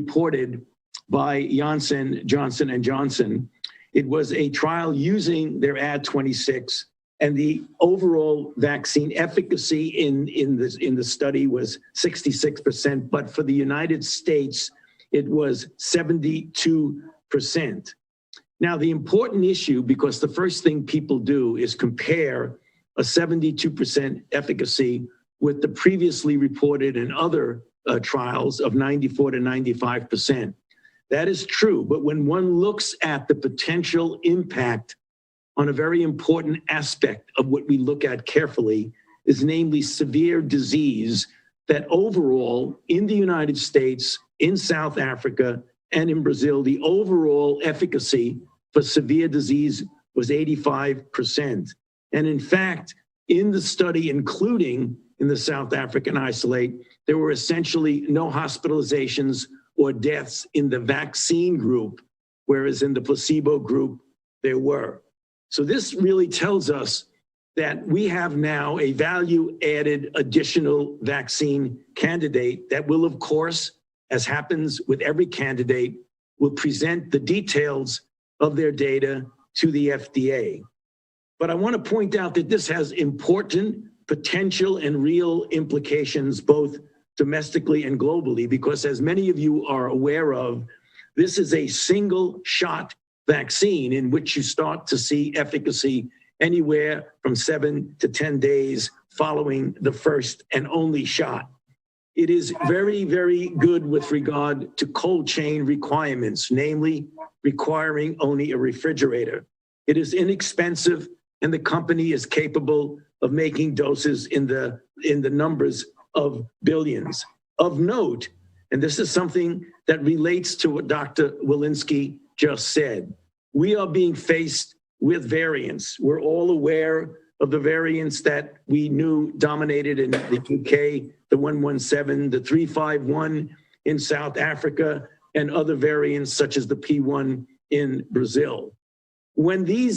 reported by Johnson & Johnson. It was a trial using their Ad26, and the overall vaccine efficacy in the study was 66%, but for the United States, it was 72%. Now, the important issue, because the first thing people do is compare a 72% efficacy with the previously reported in other trials of 94 to 95%. That is true, but when one looks at the potential impact on a very important aspect of what we look at carefully, is namely severe disease, that overall in the United States, in South Africa, and in Brazil, the overall efficacy for severe disease was 85%. And in fact, in the study, including in the South African isolate, there were essentially no hospitalizations or deaths in the vaccine group, whereas in the placebo group, there were. So this really tells us that we have now a value-added additional vaccine candidate that will, of course, as happens with every candidate, will present the details of their data to the FDA. But I want to point out that this has important potential and real implications, both domestically and globally, because as many of you are aware of, this is a single shot vaccine in which you start to see efficacy anywhere from 7 to 10 days following the first and only shot. It is very, very good with regard to cold chain requirements, namely requiring only a refrigerator. It is inexpensive, and the company is capable of making doses in the numbers of billions. Of note, and this is something that relates to what Dr. Walensky just said, we are being faced with variants. We're all aware of the variants that we knew dominated in the UK, the 117, the 351 in South Africa, and other variants such as the P1 in Brazil. When these